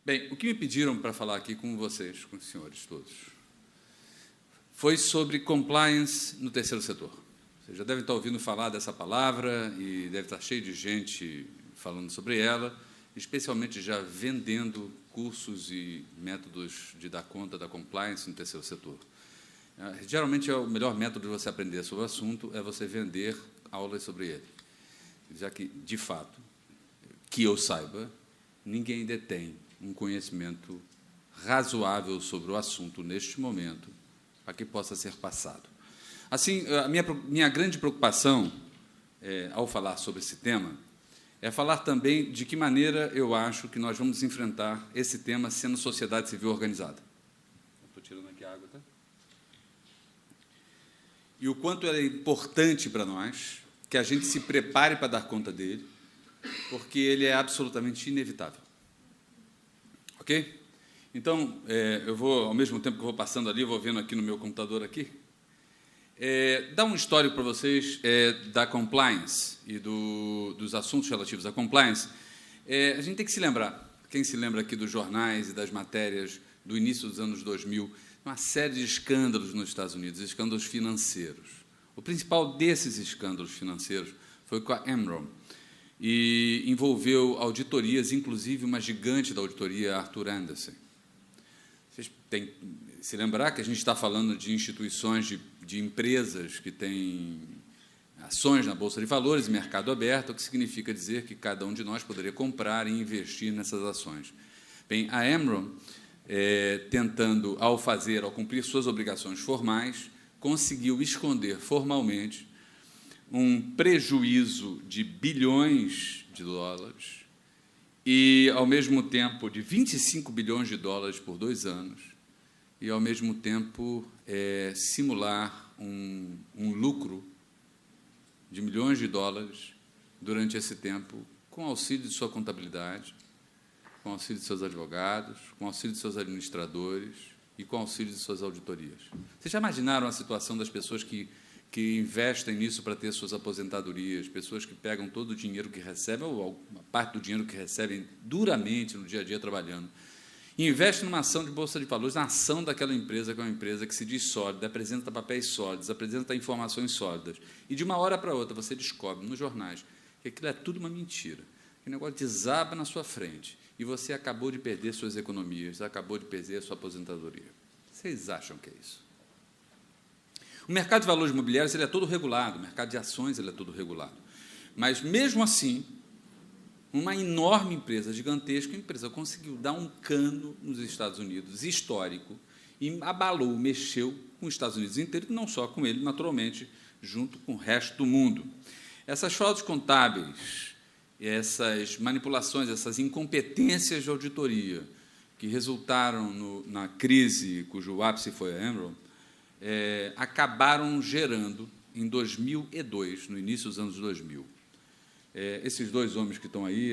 Bem, o que me pediram para falar aqui com vocês, com os senhores todos, foi sobre compliance no terceiro setor. Vocês já devem estar ouvindo falar dessa palavra e deve estar cheio de gente falando sobre ela, especialmente já vendendo cursos e métodos de dar conta da compliance no terceiro setor. Geralmente, o melhor método de você aprender sobre o assunto é você vender aulas sobre ele, já que, de fato, que eu saiba, ninguém detém um conhecimento razoável sobre o assunto neste momento para que possa ser passado. Assim, a minha grande preocupação, ao falar sobre esse tema, é falar também de que maneira eu acho que nós vamos enfrentar esse tema sendo sociedade civil organizada. Estou tirando aqui a água, tá? E o quanto é importante para nós que a gente se prepare para dar conta dele, porque ele é absolutamente inevitável. Ok? Então, eu vou, ao mesmo tempo que eu vou passando ali, vou vendo aqui no meu computador aqui, dar um histórico para vocês da compliance e dos assuntos relativos à compliance. A gente tem que se lembrar, quem se lembra aqui dos jornais e das matérias do início dos anos 2000, uma série de escândalos nos Estados Unidos, escândalos financeiros. O principal desses escândalos financeiros foi com a Enron, e envolveu auditorias, inclusive uma gigante da auditoria, Arthur Andersen. Vocês têm que se lembrar que a gente está falando de instituições, de empresas que têm ações na Bolsa de Valores, mercado aberto, o que significa dizer que cada um de nós poderia comprar e investir nessas ações. Bem, a Enron, tentando, ao cumprir suas obrigações formais, conseguiu esconder formalmente um prejuízo de bilhões de dólares e, ao mesmo tempo, de 25 bilhões de dólares por 2 anos, e, ao mesmo tempo, simular um lucro de milhões de dólares durante esse tempo, com auxílio de sua contabilidade, com auxílio de seus advogados, com auxílio de seus administradores e com auxílio de suas auditorias. Vocês já imaginaram a situação das pessoas que investem nisso para ter suas aposentadorias, pessoas que pegam todo o dinheiro que recebem, ou uma parte do dinheiro que recebem duramente no dia a dia trabalhando, e investem numa ação de Bolsa de Valores, na ação daquela empresa, que é uma empresa que se diz sólida, apresenta papéis sólidos, apresenta informações sólidas, e de uma hora para outra você descobre nos jornais que aquilo é tudo uma mentira, que o negócio desaba na sua frente, e você acabou de perder suas economias, acabou de perder a sua aposentadoria. Vocês acham que é isso? O mercado de valores imobiliários ele é todo regulado, o mercado de ações ele é todo regulado. Mas, mesmo assim, uma enorme empresa, gigantesca empresa, conseguiu dar um cano nos Estados Unidos, histórico, e abalou, mexeu com os Estados Unidos inteiro, não só com ele, naturalmente, junto com o resto do mundo. Essas fraudes contábeis, essas manipulações, essas incompetências de auditoria, que resultaram na crise cujo ápice foi a Enron, acabaram gerando, em 2002, no início dos anos 2000, esses 2 homens que estão aí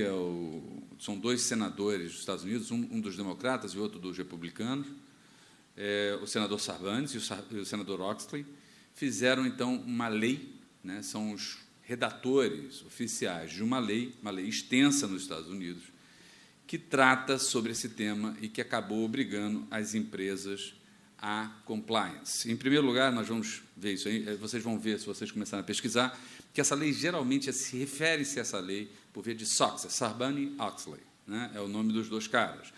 são 2 senadores dos Estados Unidos, um dos democratas e outro dos republicanos, o senador Sarbanes e o senador Oxley, fizeram, então, uma lei, né, são os redatores oficiais de uma lei extensa nos Estados Unidos, que trata sobre esse tema e que acabou obrigando as empresas a compliance. Em primeiro lugar, nós vamos ver isso aí, vocês vão ver, se vocês começarem a pesquisar, que essa lei geralmente refere-se a essa lei por via de SOX, Sarbanes-Oxley, né? É o nome dos 2 caras.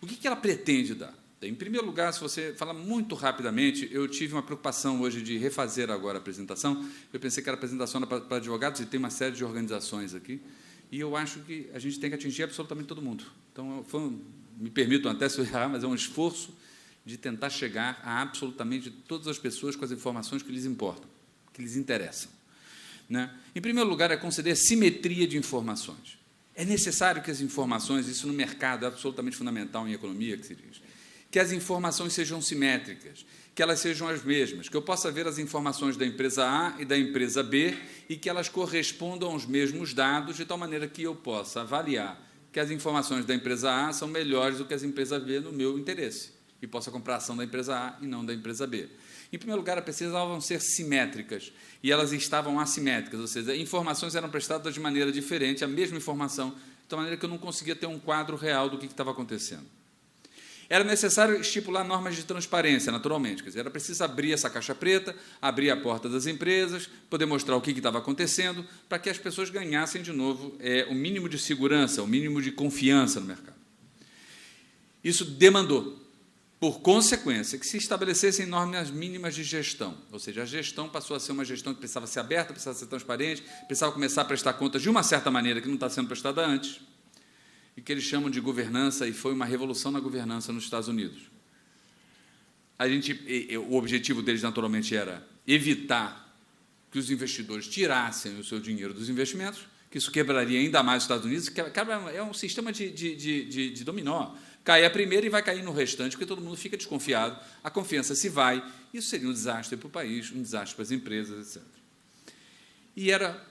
O que ela pretende dar? Em primeiro lugar, se você falar muito rapidamente, eu tive uma preocupação hoje de refazer agora a apresentação, eu pensei que era apresentação para advogados, e tem uma série de organizações aqui, e eu acho que a gente tem que atingir absolutamente todo mundo. Então, me permitam até se eu errar, mas é um esforço de tentar chegar a absolutamente todas as pessoas com as informações que lhes importam, que lhes interessam. Né? Em primeiro lugar, é conceder simetria de informações. É necessário que as informações, isso no mercado é absolutamente fundamental em economia, que se diz, que as informações sejam simétricas, que elas sejam as mesmas, que eu possa ver as informações da empresa A e da empresa B e que elas correspondam aos mesmos dados, de tal maneira que eu possa avaliar que as informações da empresa A são melhores do que as da empresa B no meu interesse, e possa comprar a ação da empresa A e não da empresa B. Em primeiro lugar, as precisavam ser simétricas, e elas estavam assimétricas, ou seja, informações eram prestadas de maneira diferente, a mesma informação, de de maneira que eu não conseguia ter um quadro real do que estava acontecendo. Era necessário estipular normas de transparência, naturalmente. Quer dizer, era preciso abrir essa caixa preta, abrir a porta das empresas, poder mostrar o que estava acontecendo, para que as pessoas ganhassem, de novo, o mínimo de segurança, o mínimo de confiança no mercado. Isso demandou, por consequência, que se estabelecessem normas mínimas de gestão, ou seja, a gestão passou a ser uma gestão que precisava ser aberta, precisava ser transparente, precisava começar a prestar contas de uma certa maneira que não está sendo prestada antes, e que eles chamam de governança, e foi uma revolução na governança nos Estados Unidos. O objetivo deles, naturalmente, era evitar que os investidores tirassem o seu dinheiro dos investimentos, que isso quebraria ainda mais os Estados Unidos, que é um sistema de dominó. Cai a primeira e vai cair no restante, porque todo mundo fica desconfiado, a confiança se vai, isso seria um desastre para o país, um desastre para as empresas, etc. E era,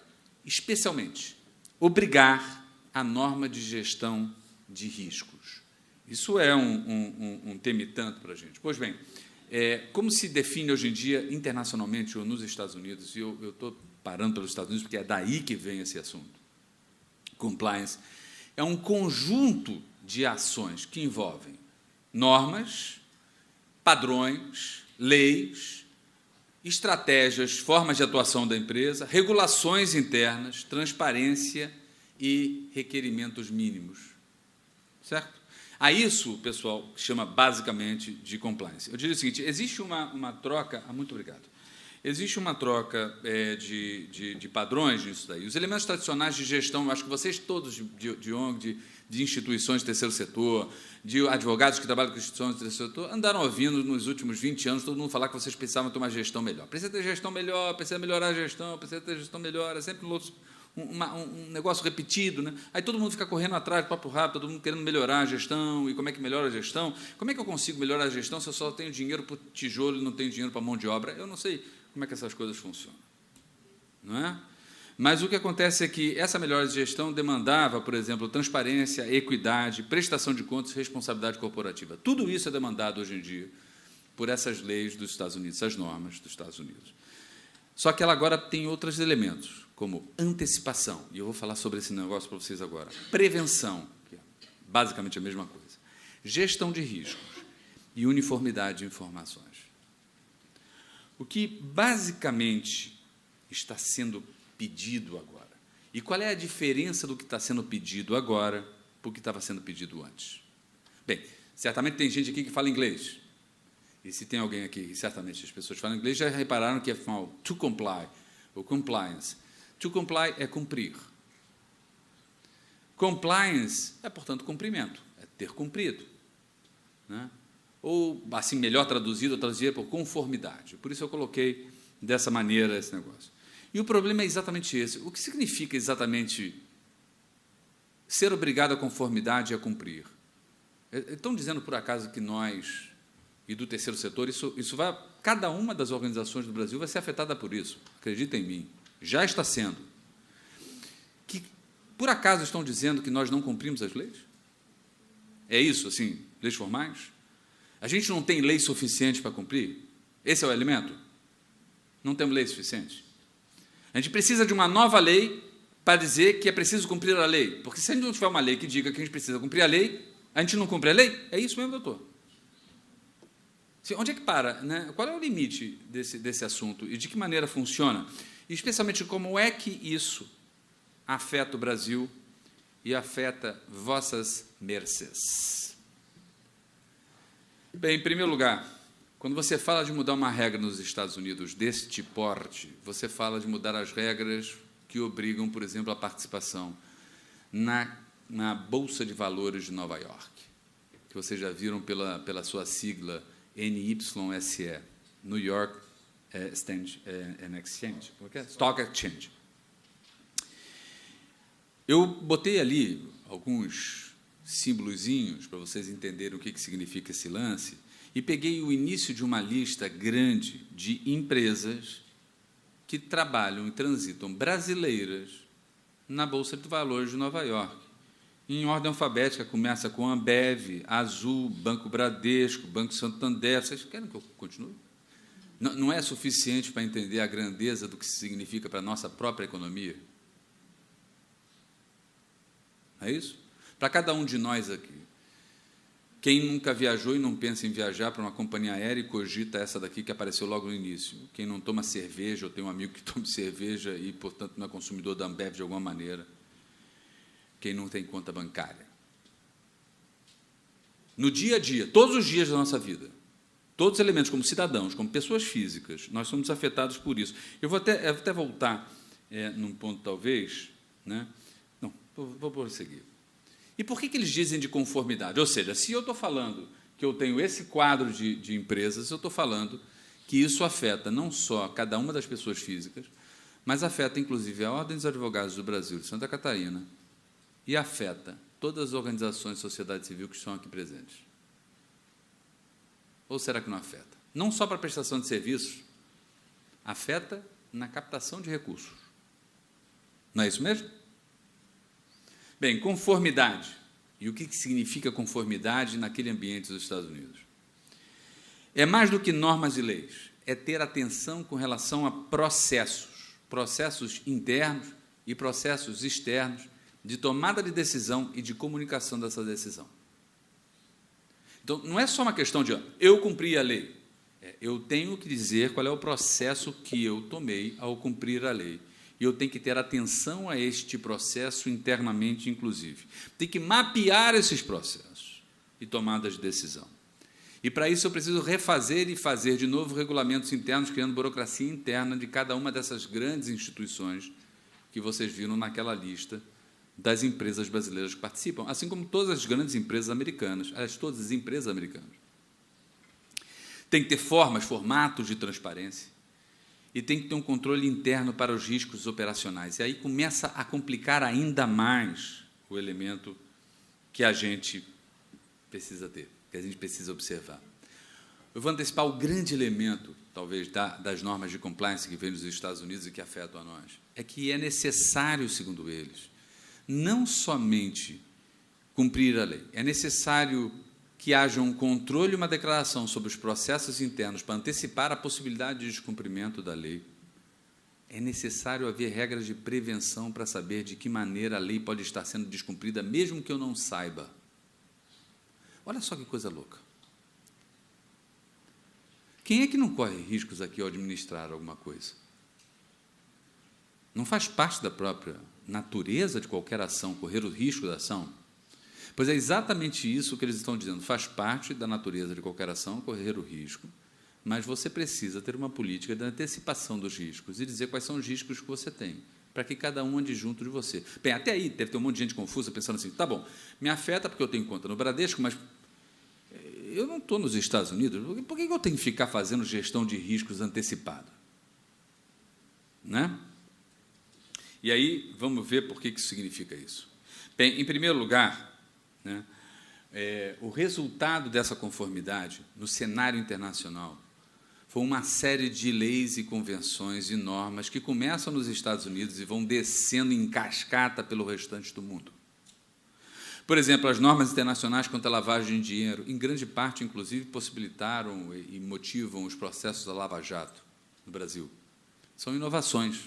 especialmente, obrigar a norma de gestão de riscos. Isso é um tema e tanto para a gente. Pois bem, como se define hoje em dia, internacionalmente, ou nos Estados Unidos, e eu estou parando pelos Estados Unidos, porque é daí que vem esse assunto. Compliance é um conjunto de ações que envolvem normas, padrões, leis, estratégias, formas de atuação da empresa, regulações internas, transparência e requerimentos mínimos. Certo? A isso, pessoal, chama basicamente de compliance. Eu diria o seguinte, existe uma troca... muito obrigado. Existe uma troca de padrões nisso daí. Os elementos tradicionais de gestão, acho que vocês todos de ONG, de instituições do terceiro setor, de advogados que trabalham com instituições do terceiro setor, andaram ouvindo nos últimos 20 anos todo mundo falar que vocês precisavam ter uma gestão melhor. Precisa ter gestão melhor, precisa melhorar a gestão, precisa ter gestão melhor, é sempre um negócio repetido, né? Aí todo mundo fica correndo atrás, papo rápido, todo mundo querendo melhorar a gestão, e como é que melhora a gestão? Como é que eu consigo melhorar a gestão se eu só tenho dinheiro para o tijolo e não tenho dinheiro para a mão de obra? Eu não sei como é que essas coisas funcionam, não é? Mas o que acontece é que essa melhora de gestão demandava, por exemplo, transparência, equidade, prestação de contas e responsabilidade corporativa. Tudo isso é demandado hoje em dia por essas leis dos Estados Unidos, essas normas dos Estados Unidos. Só que ela agora tem outros elementos, como antecipação, e eu vou falar sobre esse negócio para vocês agora, prevenção, que é basicamente a mesma coisa, gestão de riscos e uniformidade de informações. O que basicamente está sendo pedido agora, e qual é a diferença do que está sendo pedido agora para o que estava sendo pedido antes? Bem, certamente tem gente aqui que fala inglês, e se tem alguém aqui, e certamente as pessoas falam inglês, já repararam que é to comply, ou compliance. To comply é cumprir. Compliance é, portanto, cumprimento, é ter cumprido, né? Ou, assim, melhor traduzido, eu traduzia por conformidade. Por isso eu coloquei dessa maneira esse negócio. E o problema é exatamente esse. O que significa exatamente ser obrigado à conformidade e a cumprir? Estão dizendo, por acaso, que nós, e do terceiro setor, isso vai... Cada uma das organizações do Brasil vai ser afetada por isso. Acredita em mim. Já está sendo. Que, por acaso, estão dizendo que nós não cumprimos as leis? É isso, assim, leis formais? A gente não tem lei suficiente para cumprir? Esse é o elemento? Não temos lei suficiente? A gente precisa de uma nova lei para dizer que é preciso cumprir a lei. Porque se a gente não tiver uma lei que diga que a gente precisa cumprir a lei, a gente não cumpre a lei? É isso mesmo, doutor? Onde é que para, né? Qual é o limite desse assunto e de que maneira funciona? E, especialmente, como é que isso afeta o Brasil e afeta vossas mercês? Bem, em primeiro lugar, quando você fala de mudar uma regra nos Estados Unidos deste porte, você fala de mudar as regras que obrigam, por exemplo, a participação na Bolsa de Valores de Nova York, que vocês já viram pela sua sigla NYSE, New York Exchange, Stock Exchange. Eu botei ali alguns símbolozinhos para vocês entenderem o que significa esse lance, e peguei o início de uma lista grande de empresas que trabalham e transitam brasileiras na Bolsa de Valores de Nova York. Em ordem alfabética, começa com Ambev, Azul, Banco Bradesco, Banco Santander. Vocês querem que eu continue? Não é suficiente para entender a grandeza do que significa para a nossa própria economia? É isso? Para cada um de nós aqui. Quem nunca viajou e não pensa em viajar para uma companhia aérea e cogita essa daqui que apareceu logo no início? Quem não toma cerveja, ou tem um amigo que toma cerveja e, portanto, não é consumidor da Ambev de alguma maneira? Quem não tem conta bancária? No dia a dia, todos os dias da nossa vida, todos os elementos, como cidadãos, como pessoas físicas, nós somos afetados por isso. Eu vou até voltar num ponto, talvez, né? Não, vou prosseguir. E por que eles dizem de conformidade? Ou seja, se eu estou falando que eu tenho esse quadro de empresas, eu estou falando que isso afeta não só cada uma das pessoas físicas, mas afeta, inclusive, a Ordem dos Advogados do Brasil, de Santa Catarina, e afeta todas as organizações de sociedade civil que estão aqui presentes. Ou será que não afeta? Não só para a prestação de serviços, afeta na captação de recursos. Não é isso mesmo? Bem, conformidade. E o que significa conformidade naquele ambiente dos Estados Unidos? É mais do que normas e leis, é ter atenção com relação a processos internos e processos externos de tomada de decisão e de comunicação dessa decisão. Então, não é só uma questão de eu cumpri a lei, eu tenho que dizer qual é o processo que eu tomei ao cumprir a lei. E eu tenho que ter atenção a este processo internamente, inclusive. Tem que mapear esses processos e tomadas de decisão. E, para isso, eu preciso refazer e fazer de novo regulamentos internos, criando burocracia interna de cada uma dessas grandes instituições que vocês viram naquela lista das empresas brasileiras que participam, assim como todas as grandes empresas americanas, aliás, todas as empresas americanas. Tem que ter formatos de transparência, e tem que ter um controle interno para os riscos operacionais. E aí começa a complicar ainda mais o elemento que a gente precisa ter, que a gente precisa observar. Eu vou antecipar o grande elemento, talvez, das normas de compliance que vêm dos Estados Unidos e que afetam a nós. É que é necessário, segundo eles, não somente cumprir a lei, é necessário que haja um controle e uma declaração sobre os processos internos para antecipar a possibilidade de descumprimento da lei. É necessário haver regras de prevenção para saber de que maneira a lei pode estar sendo descumprida, mesmo que eu não saiba. Olha só que coisa louca. Quem é que não corre riscos aqui ao administrar alguma coisa? Não faz parte da própria natureza de qualquer ação correr o risco da ação? Pois é exatamente isso que eles estão dizendo. Faz parte da natureza de qualquer ação correr o risco, mas você precisa ter uma política de antecipação dos riscos e dizer quais são os riscos que você tem, para que cada um ande junto de você. Bem, até aí deve ter um monte de gente confusa pensando assim, tá bom, me afeta porque eu tenho conta no Bradesco, mas eu não estou nos Estados Unidos, por que eu tenho que ficar fazendo gestão de riscos antecipada? Né? E aí, vamos ver por que isso significa isso. Bem, em primeiro lugar, né, o resultado dessa conformidade no cenário internacional foi uma série de leis e convenções e normas que começam nos Estados Unidos e vão descendo em cascata pelo restante do mundo. Por exemplo, as normas internacionais contra a lavagem de dinheiro, em grande parte, inclusive, possibilitaram e motivam os processos da Lava Jato no Brasil. São inovações.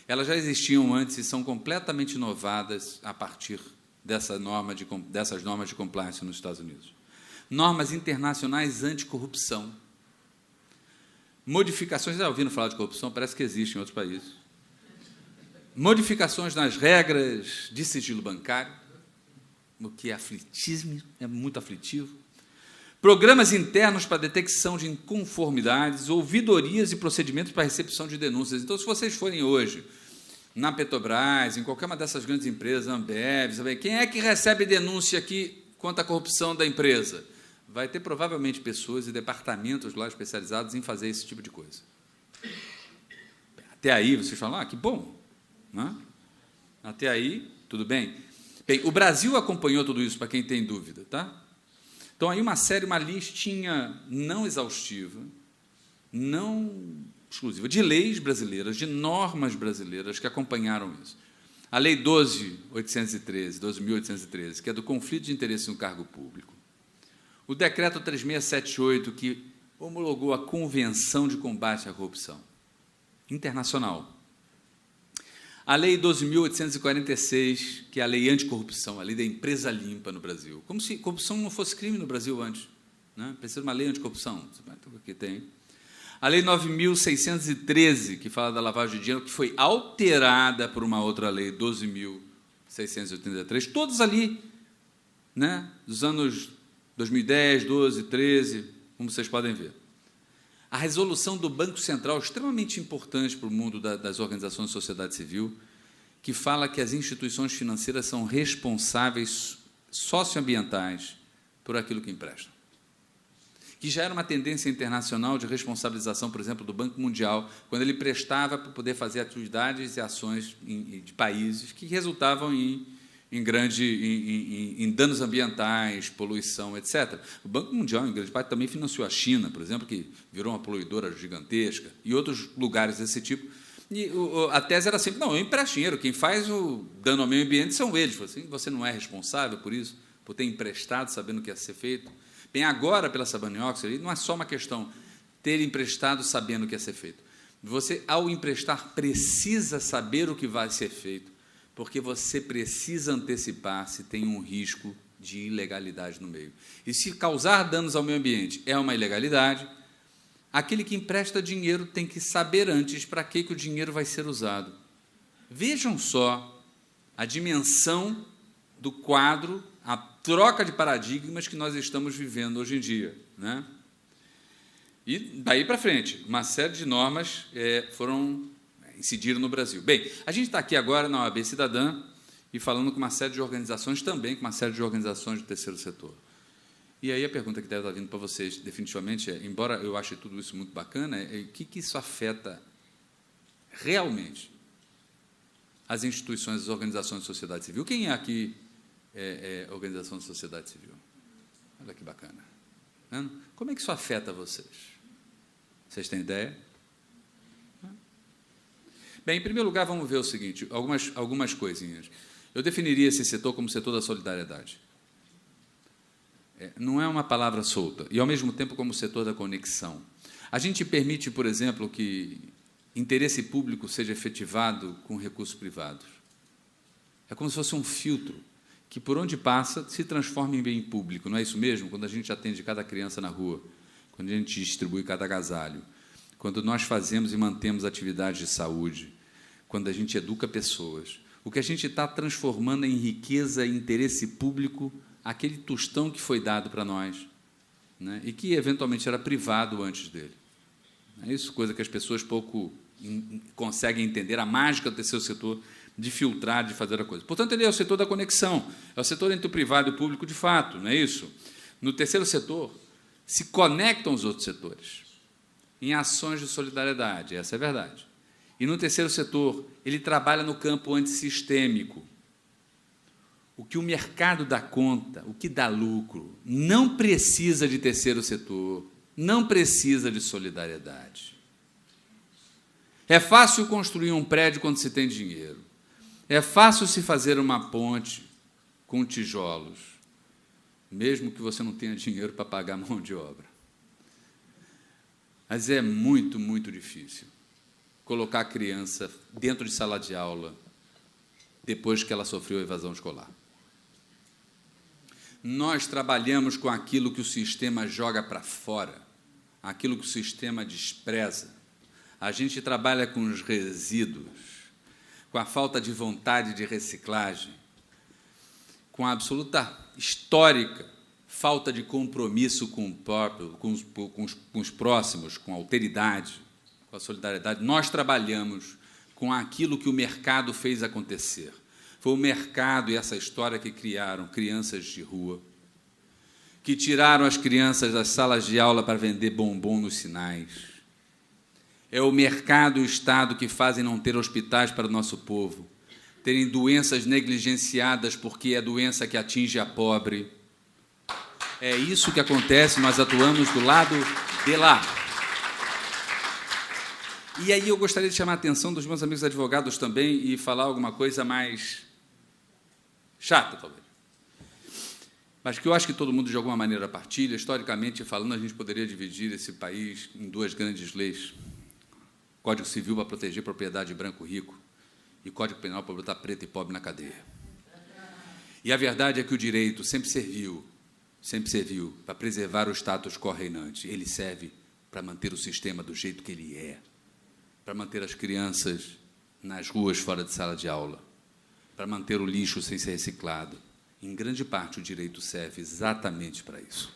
Elas já existiam antes e são completamente inovadas a partir dessas normas de compliance nos Estados Unidos. Normas internacionais anticorrupção. Modificações, já ouvindo falar de corrupção, parece que existe em outros países. Modificações nas regras de sigilo bancário, o que é aflitismo, é muito aflitivo. Programas internos para detecção de inconformidades, ouvidorias e procedimentos para recepção de denúncias. Então, se vocês forem hoje na Petrobras, em qualquer uma dessas grandes empresas, Ambev, sabe, quem é que recebe denúncia aqui quanto à corrupção da empresa? Vai ter provavelmente pessoas e departamentos lá especializados em fazer esse tipo de coisa. Até aí, vocês falam, que bom. Né? Até aí, tudo bem. Bem, o Brasil acompanhou tudo isso, para quem tem dúvida. Tá? Então, aí uma listinha não exaustiva, não exclusiva, de leis brasileiras, de normas brasileiras que acompanharam isso. A Lei 12.813, que é do conflito de interesse no cargo público. O Decreto 3678, que homologou a Convenção de Combate à Corrupção Internacional. A Lei 12.846, que é a lei anticorrupção, a lei da empresa limpa no Brasil. Como se corrupção não fosse crime no Brasil antes. Né? Precisa de uma lei anticorrupção. Aqui tem. A Lei 9.613, que fala da lavagem de dinheiro, que foi alterada por uma outra lei, 12.683, todos ali, né? Dos anos 2010, 12, 13, como vocês podem ver. A resolução do Banco Central, extremamente importante para o mundo das organizações de sociedade civil, que fala que as instituições financeiras são responsáveis socioambientais por aquilo que emprestam. Que já era uma tendência internacional de responsabilização, por exemplo, do Banco Mundial, quando ele prestava para poder fazer atividades e ações de países que resultavam em danos ambientais, poluição, etc. O Banco Mundial, em grande parte, também financiou a China, por exemplo, que virou uma poluidora gigantesca, e outros lugares desse tipo. E a tese era sempre, não, eu empresto dinheiro, quem faz o dano ao meio ambiente são eles. Assim, você não é responsável por isso, por ter emprestado sabendo o que ia ser feito. Bem, agora, pela Sarbanes-Oxley, não é só uma questão de ter emprestado sabendo o que ia ser feito. Você, ao emprestar, precisa saber o que vai ser feito, porque você precisa antecipar se tem um risco de ilegalidade no meio. E se causar danos ao meio ambiente é uma ilegalidade, aquele que empresta dinheiro tem que saber antes para que o dinheiro vai ser usado. Vejam só a dimensão do quadro, a troca de paradigmas que nós estamos vivendo hoje em dia, né? E daí para frente, uma série de normas incidiram no Brasil. Bem, a gente está aqui agora na OAB Cidadã e falando com uma série de organizações também, com uma série de organizações do terceiro setor. E aí a pergunta que deve estar vindo para vocês, definitivamente, é, embora eu ache tudo isso muito bacana, o que isso afeta realmente as instituições, as organizações de sociedade civil? Quem é aqui organização de sociedade civil? Olha que bacana. Como é que isso afeta vocês? Vocês têm ideia? Bem, em primeiro lugar, vamos ver o seguinte, algumas coisinhas. Eu definiria esse setor como setor da solidariedade. Não é uma palavra solta, e, ao mesmo tempo, como setor da conexão. A gente permite, por exemplo, que interesse público seja efetivado com recursos privados. É como se fosse um filtro que, por onde passa, se transforma em bem público. Não é isso mesmo? Quando a gente atende cada criança na rua, quando a gente distribui cada agasalho, quando nós fazemos e mantemos atividades de saúde, quando a gente educa pessoas, o que a gente está transformando em riqueza e interesse público, aquele tostão que foi dado para nós, né, e que, eventualmente, era privado antes dele. É isso, coisa que as pessoas pouco conseguem entender, a mágica do terceiro setor, de filtrar, de fazer a coisa. Portanto, ele é o setor da conexão, é o setor entre o privado e o público de fato, não é isso? No terceiro setor, se conectam os outros setores em ações de solidariedade, essa é a verdade. E no terceiro setor, ele trabalha no campo antissistêmico. O que o mercado dá conta, o que dá lucro, não precisa de terceiro setor, não precisa de solidariedade. É fácil construir um prédio quando se tem dinheiro. É fácil se fazer uma ponte com tijolos, mesmo que você não tenha dinheiro para pagar a mão de obra. Mas é muito, muito difícil colocar a criança dentro de sala de aula depois que ela sofreu evasão escolar. Nós trabalhamos com aquilo que o sistema joga para fora, aquilo que o sistema despreza. A gente trabalha com os resíduos, com a falta de vontade de reciclagem, com a absoluta histórica falta de compromisso com o próprio, com os próximos, com a alteridade, com a solidariedade. Nós trabalhamos com aquilo que o mercado fez acontecer. Foi o mercado e essa história que criaram crianças de rua, que tiraram as crianças das salas de aula para vender bombom nos sinais. É o mercado e o Estado que fazem não ter hospitais para o nosso povo, terem doenças negligenciadas porque é doença que atinge a pobre. É isso que acontece, nós atuamos do lado de lá. E aí eu gostaria de chamar a atenção dos meus amigos advogados também e falar alguma coisa mais chata, talvez. Mas que eu acho que todo mundo, de alguma maneira, partilha. Historicamente falando, a gente poderia dividir esse país em duas grandes leis. Código Civil para proteger propriedade branco-rico e Código Penal para botar preto e pobre na cadeia. E a verdade é que o direito sempre serviu para preservar o status quo reinante. Ele serve para manter o sistema do jeito que ele é, para manter as crianças nas ruas fora de sala de aula, para manter o lixo sem ser reciclado. Em grande parte, o direito serve exatamente para isso.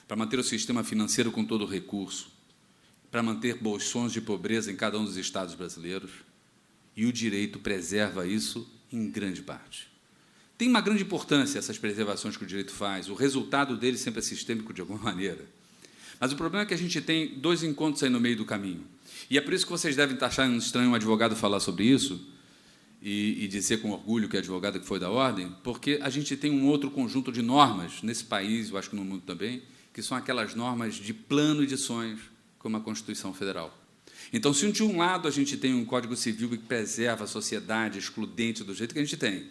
Para manter o sistema financeiro com todo o recurso, para manter bolsões de pobreza em cada um dos estados brasileiros, e o direito preserva isso em grande parte. Tem uma grande importância essas preservações que o direito faz, o resultado dele sempre é sistêmico de alguma maneira. Mas o problema é que a gente tem dois encontros aí no meio do caminho. E é por isso que vocês devem estar achando estranho um advogado falar sobre isso, e dizer com orgulho que é advogado que foi da ordem, porque a gente tem um outro conjunto de normas nesse país, eu acho que no mundo também, que são aquelas normas de plano de sonhos, como a Constituição Federal. Então, se de um lado a gente tem um Código Civil que preserva a sociedade excludente do jeito que a gente tem,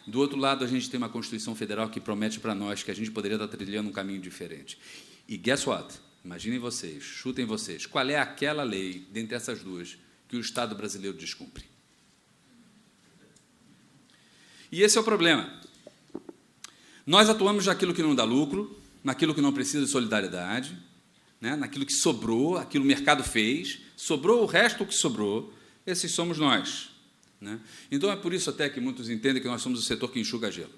do outro lado a gente tem uma Constituição Federal que promete para nós que a gente poderia estar trilhando um caminho diferente. E guess what? Imaginem vocês, chutem vocês, qual é aquela lei, dentre essas duas, que o Estado brasileiro descumpre? E esse é o problema. Nós atuamos naquilo que não dá lucro, naquilo que não precisa de solidariedade, né? Naquilo que sobrou, aquilo o mercado fez, sobrou o resto que sobrou, esses somos nós. Né? Então, é por isso até que muitos entendem que nós somos o setor que enxuga gelo.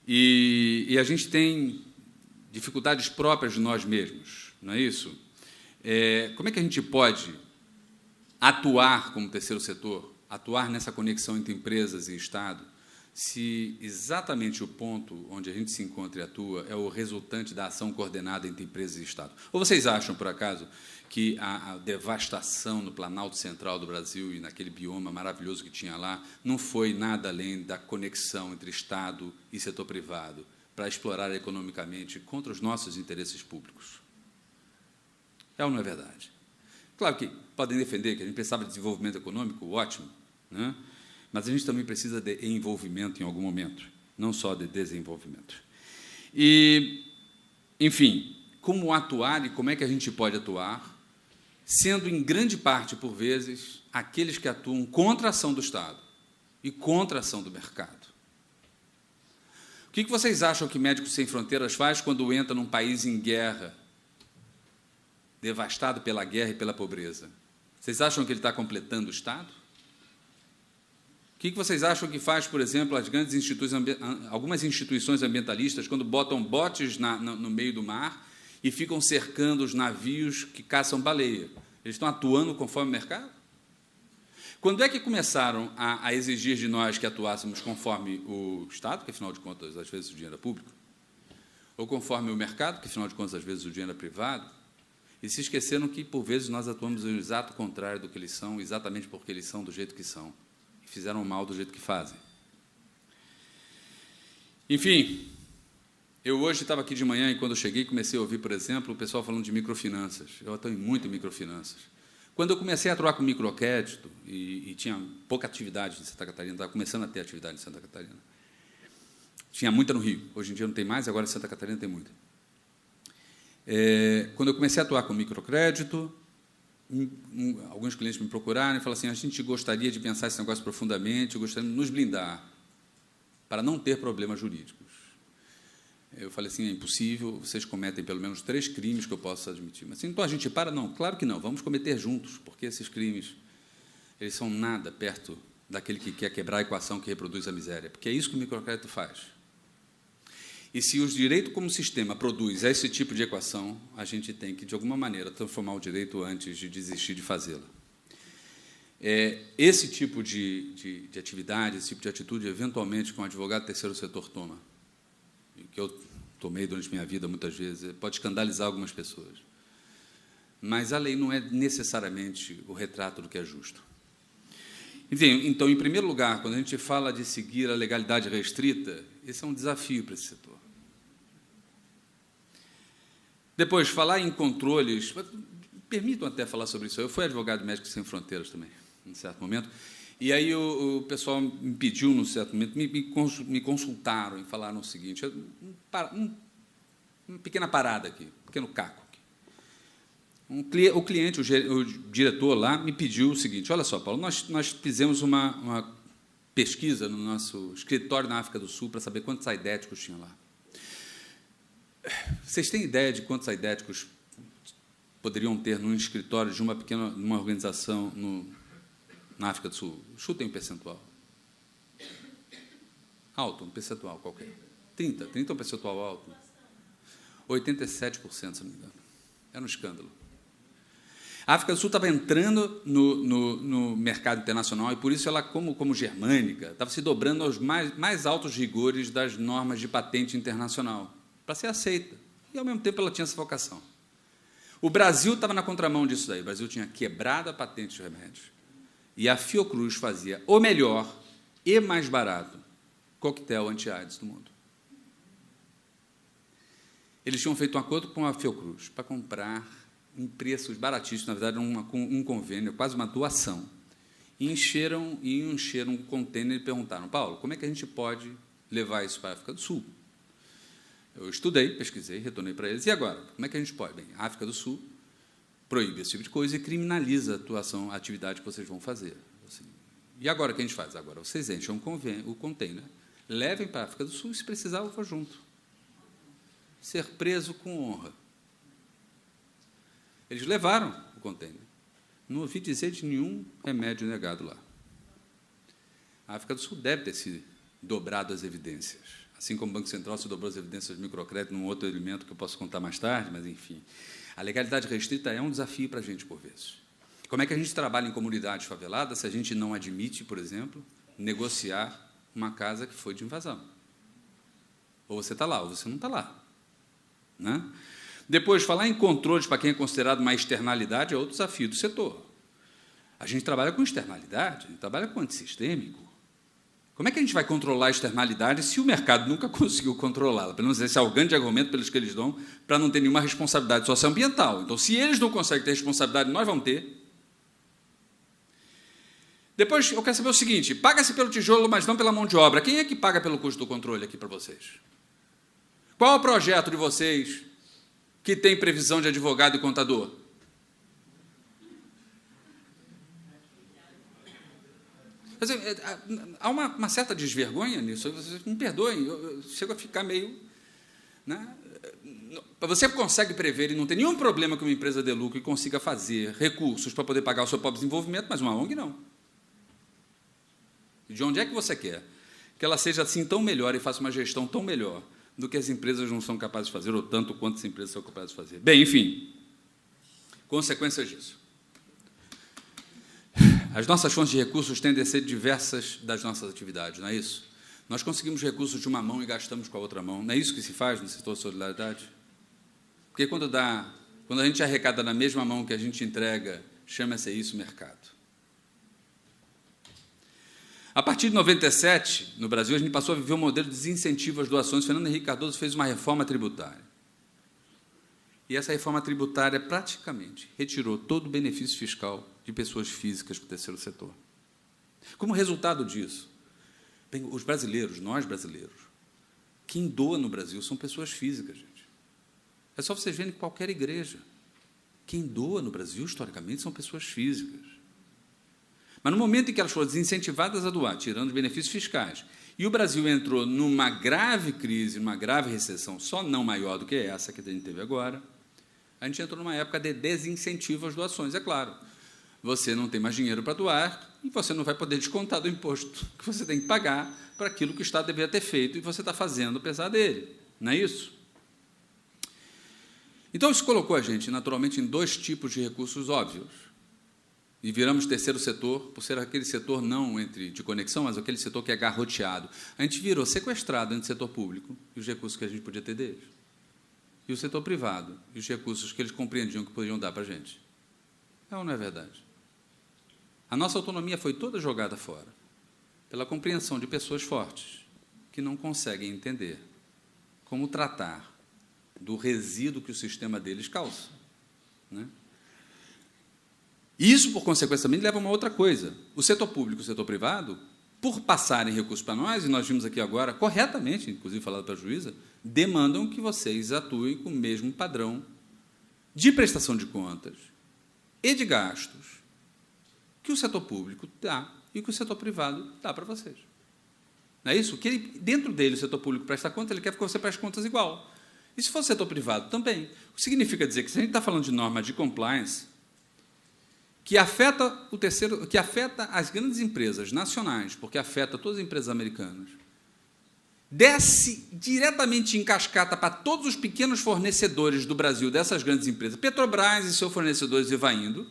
E a gente tem dificuldades próprias de nós mesmos, não é isso? Como é que a gente pode atuar como terceiro setor, atuar nessa conexão entre empresas e Estado, se exatamente o ponto onde a gente se encontra e atua é o resultante da ação coordenada entre empresas e Estado? Ou vocês acham, por acaso, que a devastação no Planalto Central do Brasil e naquele bioma maravilhoso que tinha lá não foi nada além da conexão entre Estado e setor privado para explorar economicamente contra os nossos interesses públicos? É ou não é verdade? Claro que podem defender que a gente precisava de desenvolvimento econômico, ótimo, né? Mas a gente também precisa de envolvimento em algum momento, não só de desenvolvimento. E, enfim, como atuar e como é que a gente pode atuar, sendo, em grande parte, por vezes, aqueles que atuam contra a ação do Estado e contra a ação do mercado. O que vocês acham que Médicos Sem Fronteiras faz quando entra num país em guerra, devastado pela guerra e pela pobreza? Vocês acham que ele está completando o Estado? O que vocês acham que faz, por exemplo, as grandes algumas instituições ambientalistas, quando botam botes no meio do mar e ficam cercando os navios que caçam baleia? Eles estão atuando conforme o mercado? Quando é que começaram a exigir de nós que atuássemos conforme o Estado, que, afinal de contas, às vezes o dinheiro é público, ou conforme o mercado, que, afinal de contas, às vezes o dinheiro é privado, e se esqueceram que, por vezes, nós atuamos no exato contrário do que eles são, exatamente porque eles são do jeito que são, e fizeram mal do jeito que fazem. Enfim, eu hoje estava aqui de manhã e, quando eu cheguei, comecei a ouvir, por exemplo, o pessoal falando de microfinanças. Eu atuo muito em microfinanças. Quando eu comecei a atuar com microcrédito, e tinha pouca atividade em Santa Catarina, estava começando a ter atividade em Santa Catarina. Tinha muita no Rio, hoje em dia não tem mais, agora em Santa Catarina tem muita. Quando eu comecei a atuar com microcrédito, alguns clientes me procuraram e falaram assim: a gente gostaria de pensar esse negócio profundamente, gostaria de nos blindar para não ter problemas jurídicos. Eu falei assim: é impossível, vocês cometem pelo menos 3 crimes que eu posso admitir. Mas assim, então a gente para? Não, claro que não, vamos cometer juntos, porque esses crimes eles são nada perto daquele que quer quebrar a equação que reproduz a miséria, porque é isso que o microcrédito faz. E se o direito como sistema produz esse tipo de equação, a gente tem que, de alguma maneira, transformar o direito antes de desistir de fazê-la. Esse tipo de atividade, esse tipo de atitude, eventualmente, que um advogado terceiro setor toma, que eu tomei durante minha vida muitas vezes, pode escandalizar algumas pessoas. Mas a lei não é necessariamente o retrato do que é justo. Enfim, então, em primeiro lugar, quando a gente fala de seguir a legalidade restrita, esse é um desafio para esse setor. Depois, falar em controles, permitam até falar sobre isso. Eu fui advogado de Médicos Sem Fronteiras também, em certo momento, e aí o pessoal me pediu, num certo momento, me consultaram e falaram o seguinte: uma pequena parada aqui, um pequeno caco aqui. O cliente, o diretor lá, me pediu o seguinte: olha só, Paulo, nós fizemos uma pesquisa no nosso escritório na África do Sul para saber quantos aidéticos tinha lá. Vocês têm ideia de quantos aidéticos poderiam ter num escritório de uma organização na África do Sul? Chutem um percentual. Alto, um percentual qualquer. 30 é um percentual alto. 87%, se não me engano. Era um escândalo. A África do Sul estava entrando no mercado internacional e, por isso, ela, como germânica, estava se dobrando aos mais altos rigores das normas de patente internacional, para ser aceita. E, ao mesmo tempo, ela tinha essa vocação. O Brasil estava na contramão disso daí. O Brasil tinha quebrado a patente de remédios. E a Fiocruz fazia o melhor e mais barato coquetel anti-AIDS do mundo. Eles tinham feito um acordo com a Fiocruz para comprar em preços baratíssimos, na verdade, um convênio, quase uma doação. E encheram um container e perguntaram: Paulo, como é que a gente pode levar isso para a África do Sul? Eu estudei, pesquisei, retornei para eles. E agora? Como é que a gente pode? Bem, a África do Sul proíbe esse tipo de coisa e criminaliza a atividade que vocês vão fazer. Assim, e agora o que a gente faz? Agora vocês enchem o container, levem para a África do Sul e, se precisar, eu vou junto. Ser preso com honra. Eles levaram o container. Não ouvi dizer de nenhum remédio negado lá. A África do Sul deve ter se dobrado as evidências. Assim como o Banco Central se dobrou as evidências de microcrédito, num outro elemento que eu posso contar mais tarde, mas, enfim. A legalidade restrita é um desafio para a gente, por vezes. Como é que a gente trabalha em comunidades faveladas se a gente não admite, por exemplo, negociar uma casa que foi de invasão? Ou você está lá, ou você não está lá. Né? Depois, falar em controles para quem é considerado uma externalidade é outro desafio do setor. A gente trabalha com externalidade, a gente trabalha com antissistêmico. Como é que a gente vai controlar a externalidade se o mercado nunca conseguiu controlá-la? Pelo menos esse é o grande argumento pelos que eles dão para não ter nenhuma responsabilidade socioambiental. Então, se eles não conseguem ter responsabilidade, nós vamos ter. Depois, eu quero saber o seguinte: paga-se pelo tijolo, mas não pela mão de obra. Quem é que paga pelo custo do controle aqui para vocês? Qual é o projeto de vocês que tem previsão de advogado e contador? Há uma certa desvergonha nisso. Vocês me perdoem, eu chego a ficar meio... Né? Você consegue prever, e não tem nenhum problema que uma empresa dê lucro e consiga fazer recursos para poder pagar o seu próprio desenvolvimento, mas uma ONG não. De onde é que você quer que ela seja assim tão melhor e faça uma gestão tão melhor do que as empresas não são capazes de fazer, ou tanto quanto as empresas são capazes de fazer? Bem, enfim, consequências disso. As nossas fontes de recursos tendem a ser diversas das nossas atividades, não é isso? Nós conseguimos recursos de uma mão e gastamos com a outra mão. Não é isso que se faz no setor de solidariedade? Porque quando a gente arrecada na mesma mão que a gente entrega, chama-se isso mercado. A partir de 97, no Brasil, a gente passou a viver um modelo de desincentivo às doações. Fernando Henrique Cardoso fez uma reforma tributária. E essa reforma tributária praticamente retirou todo o benefício fiscal de pessoas físicas para o terceiro setor. Como resultado disso, bem, os brasileiros, nós brasileiros, quem doa no Brasil são pessoas físicas, gente. É só vocês verem qualquer igreja. Quem doa no Brasil, historicamente, são pessoas físicas. Mas no momento em que elas foram desincentivadas a doar, tirando os benefícios fiscais, e o Brasil entrou numa grave crise, numa grave recessão, só não maior do que essa que a gente teve agora, a gente entrou numa época de desincentivo às doações. É claro, você não tem mais dinheiro para doar e você não vai poder descontar do imposto que você tem que pagar para aquilo que o Estado deveria ter feito e você está fazendo apesar dele. Não é isso? Então, isso colocou a gente, naturalmente, em dois tipos de recursos óbvios. E viramos terceiro setor, por ser aquele setor não de conexão, mas aquele setor que é garroteado. A gente virou sequestrado entre o setor público e os recursos que a gente podia ter deles. E o setor privado e os recursos que eles compreendiam que podiam dar para a gente. É ou não é verdade? A nossa autonomia foi toda jogada fora pela compreensão de pessoas fortes que não conseguem entender como tratar do resíduo que o sistema deles causa. Né? Isso, por consequência, também leva a uma outra coisa. O setor público e o setor privado, por passarem recursos para nós, e nós vimos aqui agora, corretamente, inclusive falado pela juíza, demandam que vocês atuem com o mesmo padrão de prestação de contas e de gastos que o setor público dá e que o setor privado dá para vocês. Não é isso? Que ele, dentro dele, o setor público presta conta, ele quer que você preste contas igual. E se for o setor privado também. O que significa dizer que, se a gente está falando de norma de compliance, que afeta o terceiro, que afeta as grandes empresas nacionais, porque afeta todas as empresas americanas, desce diretamente em cascata para todos os pequenos fornecedores do Brasil dessas grandes empresas, Petrobras e seus fornecedores, e vai indo,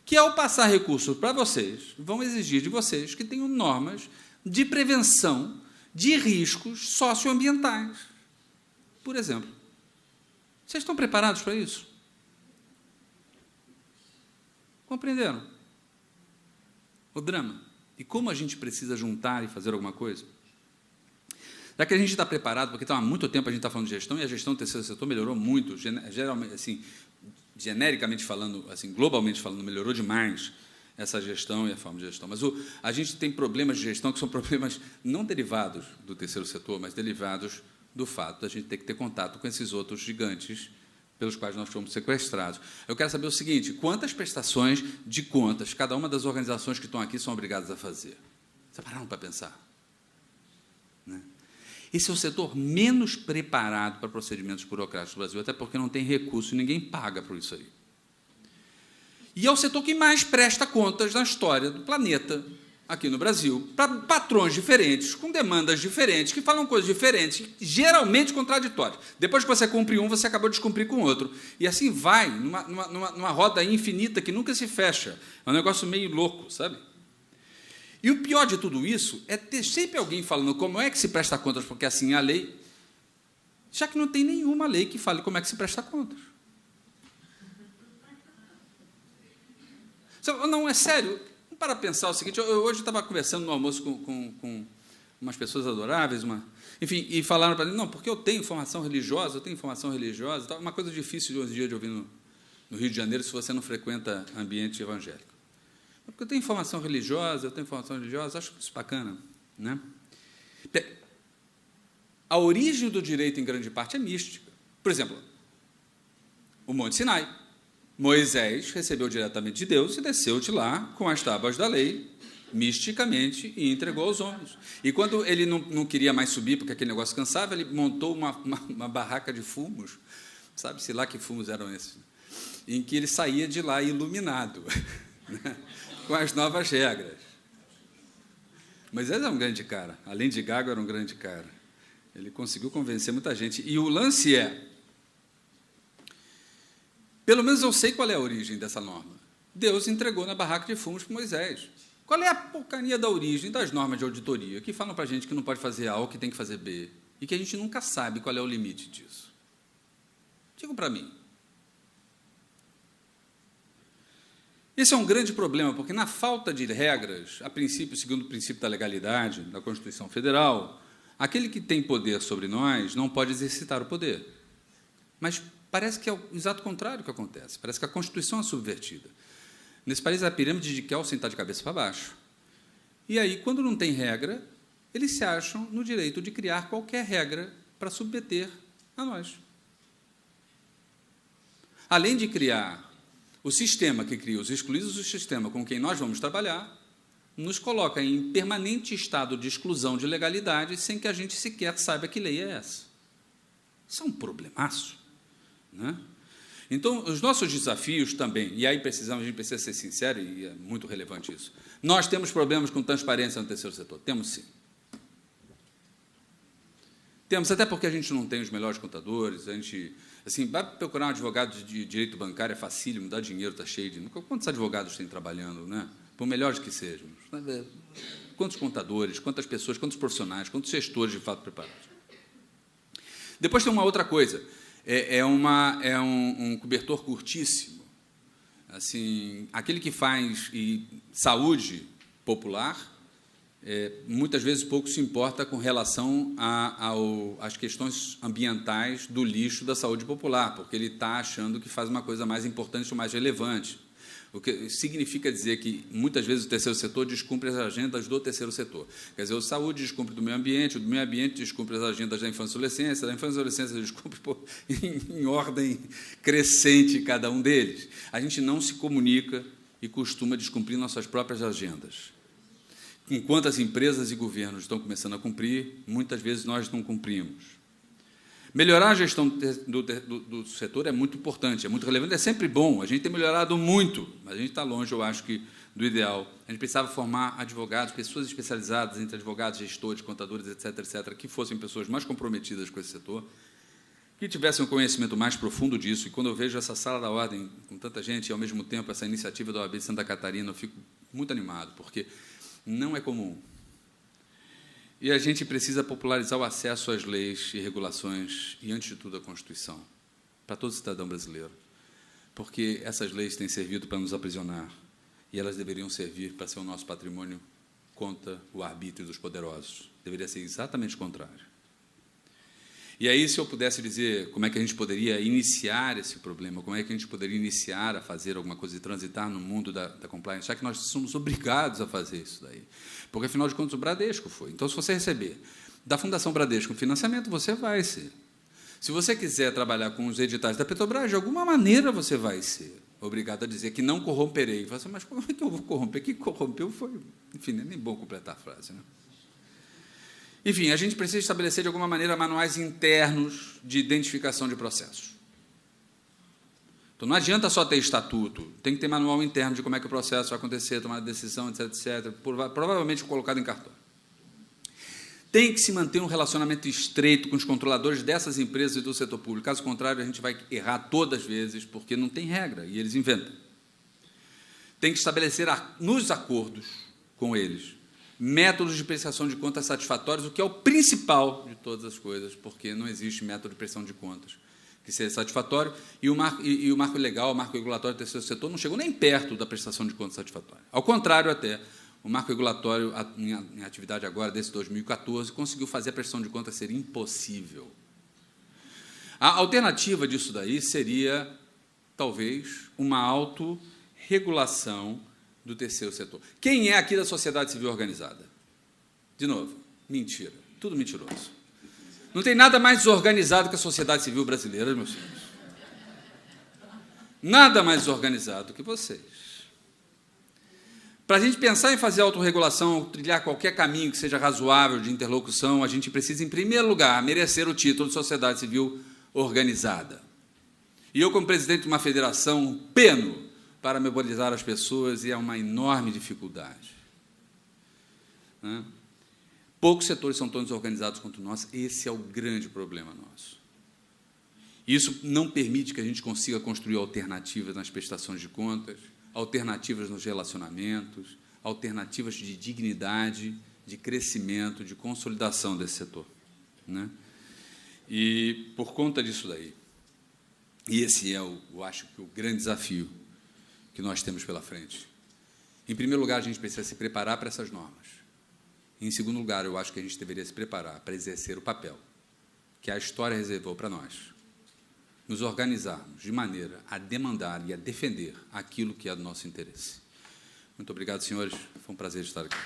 que, ao passar recursos para vocês, vão exigir de vocês que tenham normas de prevenção de riscos socioambientais. Por exemplo, vocês estão preparados para isso? Compreenderam o drama? E como a gente precisa juntar e fazer alguma coisa? Já que a gente está preparado, porque há muito tempo a gente está falando de gestão, e a gestão do terceiro setor melhorou muito, geralmente, assim, genericamente falando, assim, globalmente falando, melhorou demais essa gestão e a forma de gestão. Mas a gente tem problemas de gestão que são problemas não derivados do terceiro setor, mas derivados do fato de a gente ter que ter contato com esses outros gigantes pelos quais nós fomos sequestrados. Eu quero saber o seguinte: quantas prestações de contas cada uma das organizações que estão aqui são obrigadas a fazer? Vocês pararam para pensar? Né? Esse é o setor menos preparado para procedimentos burocráticos do Brasil, até porque não tem recurso e ninguém paga por isso aí. E é o setor que mais presta contas na história do planeta, aqui no Brasil, para patrões diferentes, com demandas diferentes, que falam coisas diferentes, geralmente contraditórias. Depois que você cumpre um, você acabou de descumprir com o outro. E assim vai, numa roda infinita que nunca se fecha. É um negócio meio louco, sabe? E o pior de tudo isso é ter sempre alguém falando como é que se presta contas, porque assim é a lei, já que não tem nenhuma lei que fale como é que se presta contas. Não, é sério. Para pensar o seguinte, eu hoje estava conversando no almoço com umas pessoas adoráveis, enfim, e falaram para mim, não, porque eu tenho formação religiosa, tal, uma coisa difícil de hoje em dia de ouvir no Rio de Janeiro, se você não frequenta ambiente evangélico. Porque eu tenho formação religiosa, acho isso bacana. Né? A origem do direito, em grande parte, é mística. Por exemplo, o Monte Sinai. Moisés recebeu diretamente de Deus e desceu de lá com as tábuas da lei, misticamente, e entregou aos homens. E quando ele não queria mais subir, porque aquele negócio cansava, ele montou uma barraca de fumos, sabe-se lá que fumos eram esses, em que ele saía de lá iluminado, né, com as novas regras. Moisés era um grande cara, além de gago, era um grande cara. Ele conseguiu convencer muita gente. E o lance é, pelo menos eu sei qual é a origem dessa norma. Deus entregou na barraca de fumos para Moisés. Qual é a porcaria da origem das normas de auditoria que falam para a gente que não pode fazer A ou que tem que fazer B e que a gente nunca sabe qual é o limite disso? Digam para mim. Esse é um grande problema, porque na falta de regras, a princípio, segundo o princípio da legalidade, da Constituição Federal, aquele que tem poder sobre nós não pode exercitar o poder. Mas parece que é o exato contrário que acontece. Parece que a Constituição é subvertida. Nesse país, a pirâmide de Kelsen está de cabeça para baixo. E aí, quando não tem regra, eles se acham no direito de criar qualquer regra para submeter a nós. Além de criar o sistema que cria os excluídos do sistema com quem nós vamos trabalhar, nos coloca em permanente estado de exclusão de legalidade sem que a gente sequer saiba que lei é essa. Isso é um problemaço. Né? Então, os nossos desafios também, e aí a gente precisa ser sincero, e é muito relevante isso, nós temos problemas com transparência no terceiro setor. Temos, sim. Temos, até porque a gente não tem os melhores contadores, a gente, assim, vai procurar um advogado de direito bancário, é facílimo, dá dinheiro, está cheio de... Quantos advogados tem trabalhando, né? Por melhores que sejam? Quantos contadores, quantas pessoas, quantos profissionais, quantos gestores de fato preparados? Depois tem uma outra coisa, é um cobertor curtíssimo. Assim, aquele que faz saúde popular, muitas vezes pouco se importa com relação às questões ambientais do lixo da saúde popular, porque ele está achando que faz uma coisa mais importante ou mais relevante. O que significa dizer que, muitas vezes, o terceiro setor descumpre as agendas do terceiro setor. Quer dizer, o saúde descumpre do meio ambiente descumpre as agendas da infância e adolescência descumpre em ordem crescente cada um deles. A gente não se comunica e costuma descumprir nossas próprias agendas. Enquanto as empresas e governos estão começando a cumprir, muitas vezes nós não cumprimos. Melhorar a gestão do setor é muito importante, é muito relevante, é sempre bom. A gente tem melhorado muito, mas a gente está longe, eu acho, do ideal. A gente precisava formar advogados, pessoas especializadas entre advogados, gestores, contadores, etc., que fossem pessoas mais comprometidas com esse setor, que tivessem um conhecimento mais profundo disso. E quando eu vejo essa sala da ordem com tanta gente e, ao mesmo tempo, essa iniciativa da OAB de Santa Catarina, eu fico muito animado, porque não é comum. E a gente precisa popularizar o acesso às leis e regulações e, antes de tudo, à Constituição, para todo cidadão brasileiro, porque essas leis têm servido para nos aprisionar e elas deveriam servir para ser o nosso patrimônio contra o arbítrio dos poderosos. Deveria ser exatamente o contrário. E aí, se eu pudesse dizer como é que a gente poderia iniciar esse problema, como é que a gente poderia iniciar a fazer alguma coisa e transitar no mundo da compliance, já que nós somos obrigados a fazer isso daí. Porque, afinal de contas, o Bradesco foi. Então, se você receber da Fundação Bradesco financiamento, você vai ser. Se você quiser trabalhar com os editais da Petrobras, de alguma maneira você vai ser obrigado a dizer que não corromperei. Você fala, mas como é que eu vou corromper? Quem corrompeu foi... Enfim, não é nem bom completar a frase, né? Enfim, a gente precisa estabelecer, de alguma maneira, manuais internos de identificação de processos. Então, não adianta só ter estatuto, tem que ter manual interno de como é que o processo vai acontecer, tomar decisão, etc., provavelmente colocado em cartório. Tem que se manter um relacionamento estreito com os controladores dessas empresas e do setor público. Caso contrário, a gente vai errar todas as vezes, porque não tem regra, e eles inventam. Tem que estabelecer, nos acordos com eles, métodos de prestação de contas satisfatórios, o que é o principal de todas as coisas, porque não existe método de prestação de contas que seja satisfatório, e o marco legal, o marco regulatório do terceiro setor não chegou nem perto da prestação de contas satisfatória. Ao contrário, até, o marco regulatório, em atividade agora, desse 2014, conseguiu fazer a prestação de contas ser impossível. A alternativa disso daí seria, talvez, uma autorregulação do terceiro setor. Quem é aqui da sociedade civil organizada? De novo, mentira. Tudo mentiroso. Não tem nada mais desorganizado que a sociedade civil brasileira, meus filhos. Nada mais desorganizado que vocês. Para a gente pensar em fazer autorregulação, trilhar qualquer caminho que seja razoável de interlocução, a gente precisa, em primeiro lugar, merecer o título de sociedade civil organizada. E eu, como presidente de uma federação, peno para mobilizar as pessoas, e é uma enorme dificuldade. Né? Poucos setores são tão desorganizados quanto nós, esse é o grande problema nosso. Isso não permite que a gente consiga construir alternativas nas prestações de contas, alternativas nos relacionamentos, alternativas de dignidade, de crescimento, de consolidação desse setor. Né? E, por conta disso daí, e esse é, eu acho, que o grande desafio que nós temos pela frente. Em primeiro lugar, a gente precisa se preparar para essas normas. Em segundo lugar, eu acho que a gente deveria se preparar para exercer o papel que a história reservou para nós, nos organizarmos de maneira a demandar e a defender aquilo que é do nosso interesse. Muito obrigado, senhores. Foi um prazer estar aqui.